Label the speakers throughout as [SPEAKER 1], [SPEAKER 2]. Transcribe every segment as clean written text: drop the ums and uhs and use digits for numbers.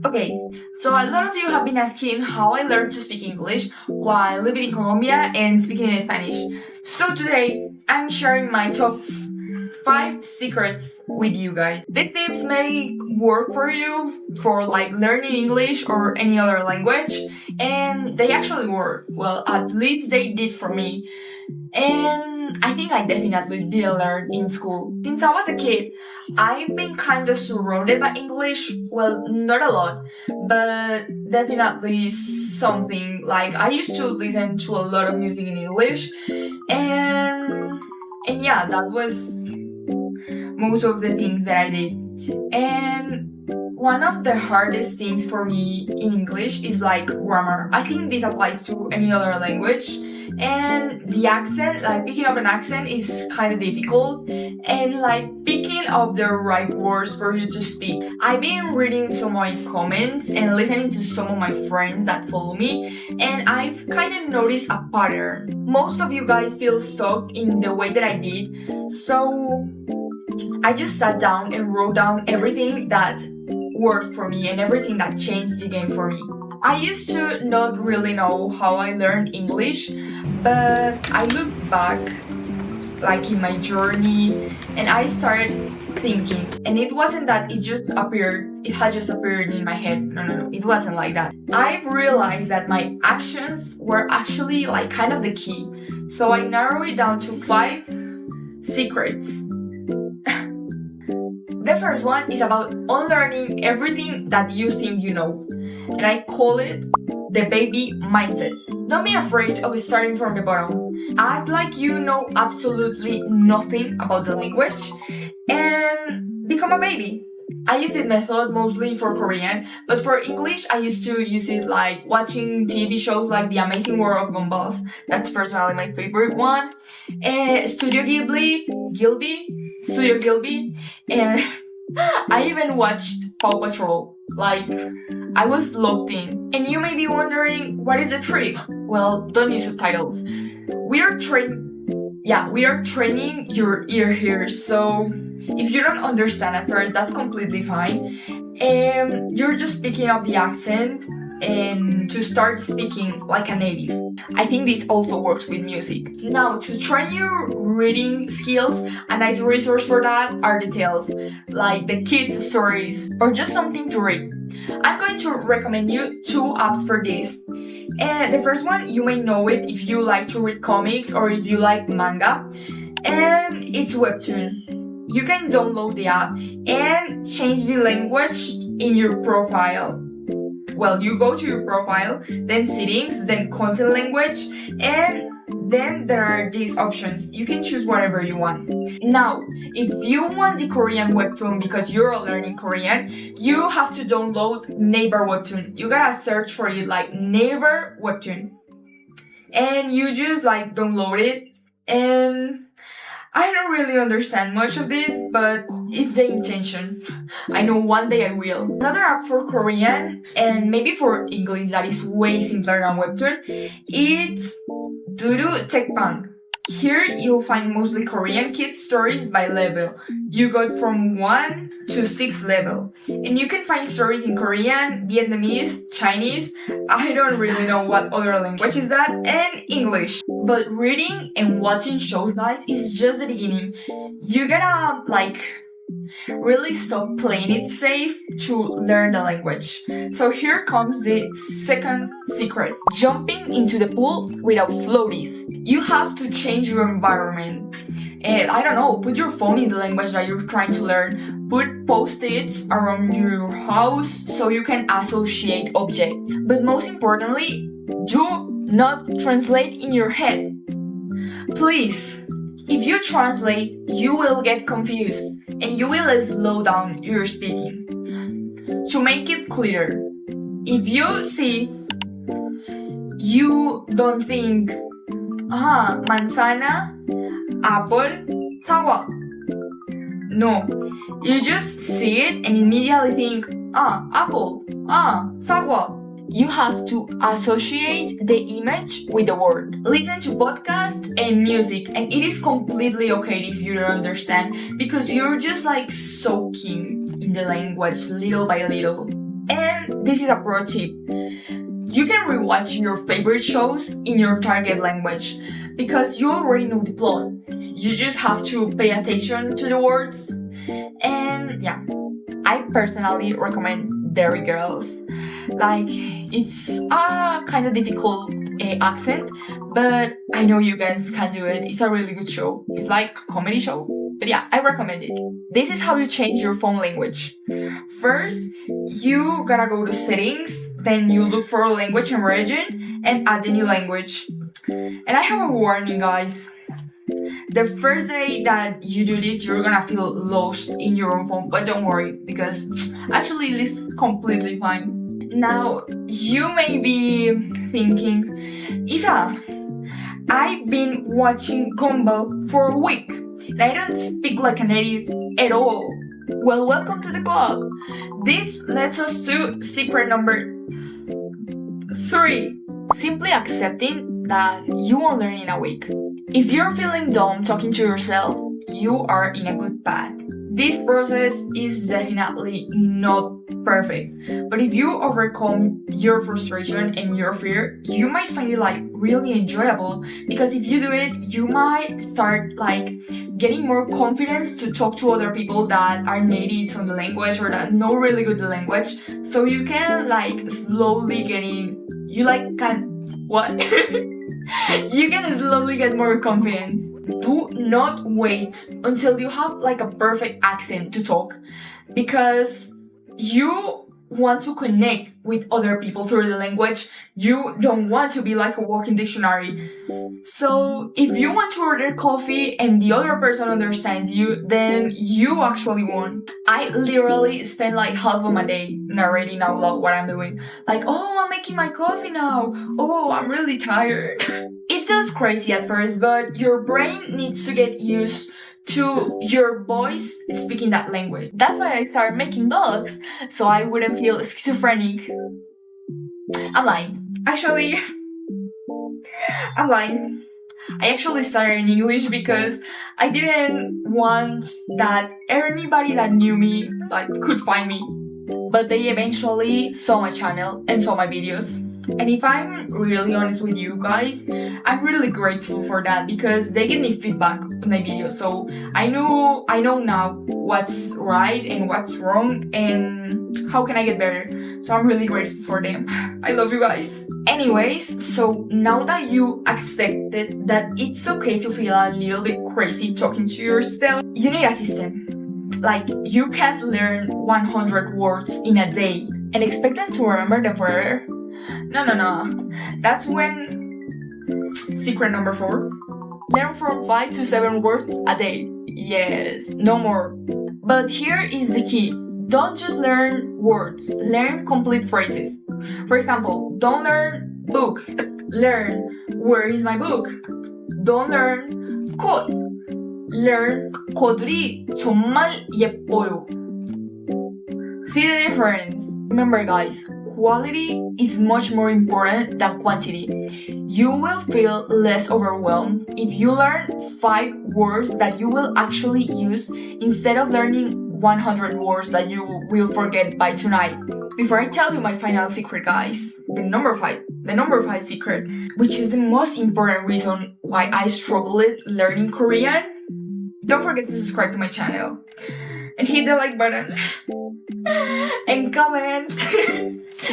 [SPEAKER 1] Okay, so a lot of you have been asking how I learned to speak English while living in Colombia and speaking in Spanish. So today, I'm sharing my top 5 secrets with you guys. These tips may work for you for learning English or any other language, and they actually work. Well, at least they did for me. And I think I definitely did learn in school. Since I was a kid, I've been kind of surrounded by English. Well, not a lot, but definitely something. I used to listen to a lot of music in English, and yeah, that was most of the things that I did. And one of the hardest things for me in English is grammar. I think this applies to any other language. And the accent, picking up an accent is kind of difficult. And picking up the right words for you to speak. I've been reading some of my comments and listening to some of my friends that follow me. And I've kind of noticed a pattern. Most of you guys feel stuck in the way that I did. So I just sat down and wrote down everything that worked for me and everything that changed the game for me. I used to not really know how I learned English, but I look back in my journey and I started thinking, and it wasn't that it had just appeared in my head. No, it wasn't like that. I've realized that my actions were actually kind of the key. So I narrowed it down to 5 secrets. The first one is about unlearning everything that you think you know, and I call it the baby mindset. Don't be afraid of starting from the bottom. Act like you know absolutely nothing about the language and become a baby. I use this method mostly for Korean, but for English I used to use it watching TV shows like The Amazing World of Gumball. That's personally my favorite one. Studio Ghibli, and I even watched Paw Patrol. I was locked in. And you may be wondering, what is the trick? Well, don't use subtitles. We are training your ear here, so if you don't understand at first, that's completely fine. You're just picking up the accent and to start speaking like a native. I think this also works with music. Now, to train your reading skills, a nice resource for that are the tales, like the kids' stories, or just something to read. I'm going to recommend you 2 apps for this. The first one, you may know it if you like to read comics or if you like manga, and it's Webtoon. You can download the app and change the language in your profile. Well, you go to your profile, then settings, then content language, and then there are these options. You can choose whatever you want. Now, if you want the Korean webtoon because you're learning Korean, you have to download Neighbor Webtoon. You gotta search for it Neighbor Webtoon. And you just download it, and I don't really understand much of this, but it's the intention. I know one day I will. Another app for Korean, and maybe for English that is way simpler than Webtoon, it's Duru Tekbang. Here you'll find mostly Korean kids stories by level. You got from 1 to 6 level. And you can find stories in Korean, Vietnamese, Chinese, I don't really know what other language is that, and English. But reading and watching shows, guys, is just the beginning. You gotta really stop playing it safe to learn the language. So here comes the second secret. Jumping into the pool without floaties. You have to change your environment. I don't know, put your phone in the language that you're trying to learn. Put post-its around your house so you can associate objects. But most importantly, do not translate in your head. Please. If you translate, you will get confused and you will slow down your speaking. To make it clear, if you see, you don't think, manzana, apple, sawa. No, you just see it and immediately think, apple, sawa. You have to associate the image with the word. Listen to podcasts and music, and it is completely okay if you don't understand, because you're just soaking in the language little by little. And this is a pro tip. You can rewatch your favorite shows in your target language because you already know the plot. You just have to pay attention to the words. And yeah, I personally recommend Dairy Girls. Like, it's a kind of difficult accent, but I know you guys can do it. It's a really good show. It's like a comedy show. But yeah, I recommend it. This is how you change your phone language. First, you gotta go to settings, then you look for language and region, and add the new language. And I have a warning, guys. The first day that you do this, you're gonna feel lost in your own phone, but don't worry, because actually it is completely fine. Now, you may be thinking, Isa, I've been watching Gumball for a week, and I don't speak like a native at all. Well, welcome to the club. This leads us to secret number 3. Simply accepting that you won't learn in a week. If you're feeling dumb talking to yourself, you are in a good path. This process is definitely not perfect, but if you overcome your frustration and your fear, you might find it like really enjoyable, because if you do it, you might start like getting more confidence to talk to other people that are natives on the language or that know really good the language, so you can like slowly you can slowly get more confidence. Do not wait until you have like a perfect accent to talk, because you want to connect with other people through the language. You don't want to be like a walking dictionary. So if you want to order coffee and the other person understands you, then you actually won. I literally spend like half of my day narrating out loud what I'm doing. Like, oh, I'm making my coffee now. Oh, I'm really tired. It feels crazy at first, but your brain needs to get used to your voice speaking that language. That's why I started making vlogs, so I wouldn't feel schizophrenic. I'm lying. Actually, I'm lying. I actually started in English because I didn't want that anybody that knew me like could find me. But they eventually saw my channel and saw my videos. And if I'm really honest with you guys, I'm really grateful for that, because they give me feedback on my videos. So I know now what's right and what's wrong and how can I get better. So I'm really grateful for them. I love you guys. Anyways, so now that you accepted that it's okay to feel a little bit crazy talking to yourself, you need a system. Like, you can't learn 100 words in a day and expect them to remember them forever. No. That's when secret number 4. Learn from 5 to 7 words a day. Yes, no more. But here is the key. Don't just learn words, learn complete phrases. For example, don't learn book, learn where is my book. Don't learn 꽃, learn 꽃들이 정말 예뻐요. See the difference? Remember guys, quality is much more important than quantity. You will feel less overwhelmed if you learn 5 words that you will actually use instead of learning 100 words that you will forget by tonight. Before I tell you my final secret, guys, the number 5 secret, which is the most important reason why I struggled learning Korean, don't forget to subscribe to my channel and hit the like button and comment.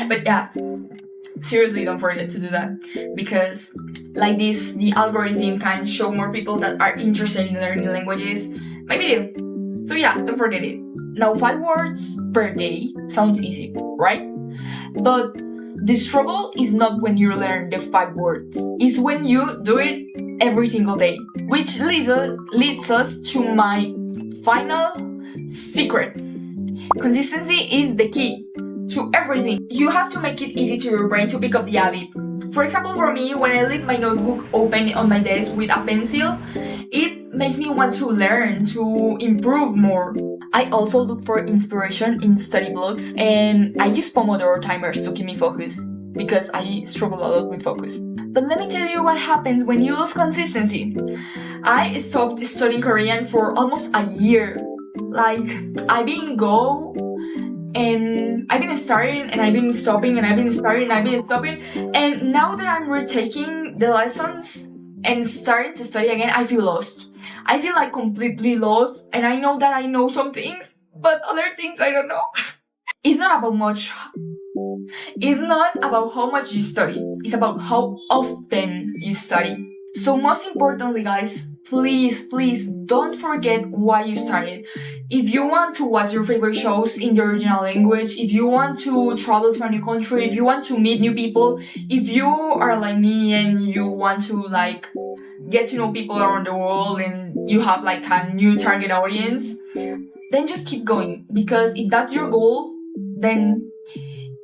[SPEAKER 1] But yeah, seriously, don't forget to do that, because like this, the algorithm can show more people that are interested in learning languages my video. So yeah, don't forget it. Now, 5 words per day sounds easy, right? But the struggle is not when you learn the 5 words, it's when you do it every single day. Which leads us to my final secret. Consistency is the key to everything. You have to make it easy to your brain to pick up the habit. For example, for me, when I leave my notebook open on my desk with a pencil, it makes me want to learn, to improve more. I also look for inspiration in study blogs, and I use Pomodoro timers to keep me focused, because I struggle a lot with focus. But let me tell you what happens when you lose consistency. I stopped studying Korean for almost a year. Like, I didn't go And I've been starting and I've been stopping and I've been starting and I've been stopping. And now that I'm retaking the lessons and starting to study again, I feel lost. I feel like completely lost, and I know that I know some things, but other things I don't know. It's not about much. It's not about how much you study. It's about how often you study. So most importantly, guys, please don't forget why you started. If you want to watch your favorite shows in the original language, if you want to travel to a new country, if you want to meet new people, if you are like me and you want to like get to know people around the world and you have like a new target audience, then just keep going. Because if that's your goal, then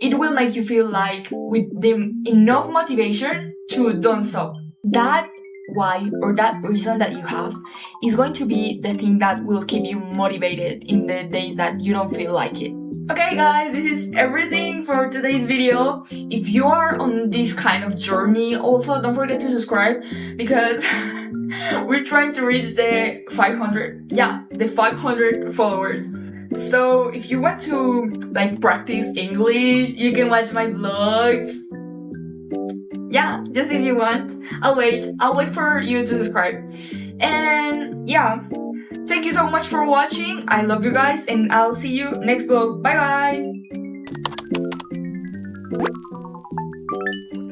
[SPEAKER 1] it will make you feel like with the enough motivation to don't stop. That why or that reason that you have is going to be the thing that will keep you motivated in the days that you don't feel like it. Okay guys, this is everything for today's video. If you are on this kind of journey, also don't forget to subscribe, because we're trying to reach the 500, the 500 followers. So if you want to like practice English, you can watch my vlogs. Yeah, just if you want. I'll wait for you to subscribe. And yeah, thank you so much for watching. I love you guys, and I'll see you next vlog. Bye bye.